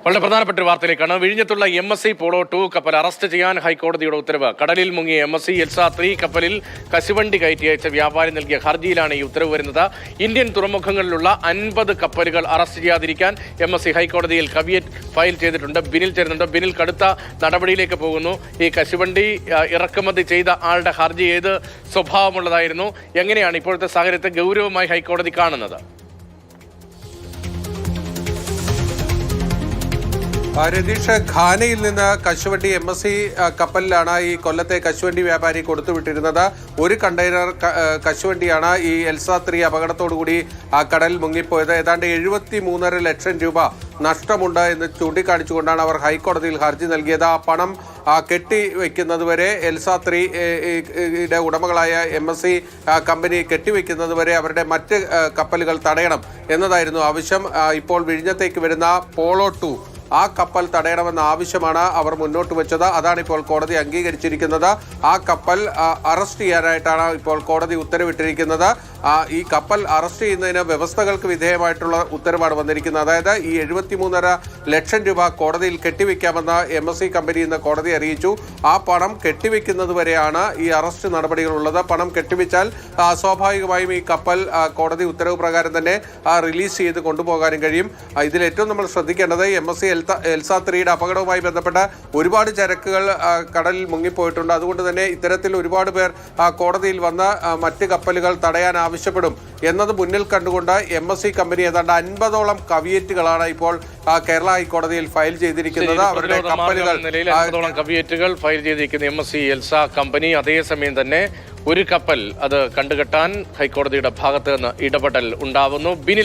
വളരെ പ്രധാനപ്പെട്ട ഒരു വാർത്തയിലേക്കാണ്. വിഴിഞ്ഞത്തുള്ള MSC പോളോ 2 കപ്പൽ അറസ്റ്റ് ചെയ്യാൻ ഹൈക്കോടതിയുടെ ഉത്തരവ്. കടലിൽ മുങ്ങിയ MSC എൽസ 3 കപ്പലിൽ കശുവണ്ടി കയറ്റി അയച്ച വ്യാപാരി നൽകിയ ഹർജിയിലാണ് ഈ ഉത്തരവ് വരുന്നത്. ഇന്ത്യൻ തുറമുഖങ്ങളിലുള്ള 50 കപ്പലുകൾ അറസ്റ്റ് ചെയ്യാതിരിക്കാൻ MSC ഹൈക്കോടതിയിൽ കവിയറ്റ് ഫയൽ ചെയ്തിട്ടുണ്ട്. ബിനിൽ ചേരുന്നുണ്ട്. ബിനിൽ, കടുത്ത നടപടിയിലേക്ക് പോകുന്നു. ഈ കശുവണ്ടി ഇറക്കുമതി ചെയ്ത ആളുടെ ഹർജി ഏത് സ്വഭാവമുള്ളതായിരുന്നു? എങ്ങനെയാണ് ഇപ്പോഴത്തെ സാഹചര്യത്തെ ഗൗരവമായി ഹൈക്കോടതി കാണുന്നത്? രതീഷ്, ഖാനയിൽ നിന്ന് കശുവണ്ടി MSC കപ്പലിലാണ് ഈ കൊല്ലത്തെ കശുവണ്ടി വ്യാപാരി കൊടുത്തുവിട്ടിരുന്നത്. ഒരു കണ്ടെയ്നർ കശുവണ്ടിയാണ് ഈ എൽസ 3 അപകടത്തോടുകൂടി കടലിൽ മുങ്ങിപ്പോയത്. ഏതാണ്ട് 73.5 ലക്ഷം രൂപ നഷ്ടമുണ്ട് എന്ന് ചൂണ്ടിക്കാണിച്ചുകൊണ്ടാണ് അവർ ഹൈക്കോടതിയിൽ ഹർജി നൽകിയത്. ആ പണം കെട്ടിവെക്കുന്നതുവരെ എൽസ 3 ഉടമകളായ MSC കമ്പനി കെട്ടിവെക്കുന്നതുവരെ അവരുടെ മറ്റ് കപ്പലുകൾ തടയണം എന്നതായിരുന്നു ആവശ്യം. ഇപ്പോൾ വിഴിഞ്ഞത്തേക്ക് വരുന്ന പോളോ 2 ആ കപ്പൽ തടയണമെന്ന ആവശ്യമാണ് അവർ മുന്നോട്ട് വെച്ചത്. അതാണ് ഇപ്പോൾ കോടതി അംഗീകരിച്ചിരിക്കുന്നത്. ആ കപ്പൽ അറസ്റ്റ് ചെയ്യാനായിട്ടാണ് ഇപ്പോൾ കോടതി ഉത്തരവിട്ടിരിക്കുന്നത്. ഈ കപ്പൽ അറസ്റ്റ് ചെയ്യുന്നതിന് വ്യവസ്ഥകൾക്ക് വിധേയമായിട്ടുള്ള ഉത്തരവാണ് വന്നിരിക്കുന്നത്. അതായത് ഈ 73.5 ലക്ഷം രൂപ കോടതിയിൽ കെട്ടിവെക്കാമെന്ന് MSC കമ്പനി ഇന്ന് കോടതി അറിയിച്ചു. ആ പണം കെട്ടിവെക്കുന്നത് വരെയാണ് ഈ അറസ്റ്റ് നടപടികളുള്ളത്. പണം കെട്ടിവെച്ചാൽ സ്വാഭാവികമായും ഈ കപ്പൽ കോടതി ഉത്തരവ് പ്രകാരം തന്നെ റിലീസ് ചെയ്ത് കൊണ്ടുപോകാനും കഴിയും. ഇതിൽ ഏറ്റവും നമ്മൾ ശ്രദ്ധിക്കേണ്ടത് MSC എൽസ 3 അപകടവുമായി ബന്ധപ്പെട്ട ഒരുപാട് ചരക്കുകൾ കടലിൽ മുങ്ങിപ്പോയിട്ടുണ്ട്. അതുകൊണ്ട് തന്നെ ഇത്തരത്തിൽ ഒരുപാട് പേർ കോടതിയിൽ വന്ന് മറ്റ് കപ്പലുകൾ തടയാൻ ആവശ്യപ്പെടും എന്നത് മുന്നിൽ കണ്ടുകൊണ്ട് MSC കമ്പനി ഏതാണ്ട് 50ഓളം കവിയറ്റുകളാണ് ഇപ്പോൾ കേരള ഹൈക്കോടതിയിൽ ഫയൽ ചെയ്തിരിക്കുന്നത്. അവരുടെ കപ്പലുകൾ 50ഓളം കവിയറ്റുകൾ ഫയൽ ചെയ്തിരിക്കുന്ന MSC എൽസ കമ്പനി. അതേസമയം തന്നെ ഒരു കപ്പൽ അത് കണ്ടുകെട്ടാൻ ഹൈക്കോടതിയുടെ ഭാഗത്ത് നിന്ന് ഇടപെടൽ ഉണ്ടാവുന്നു. ബിനിൽ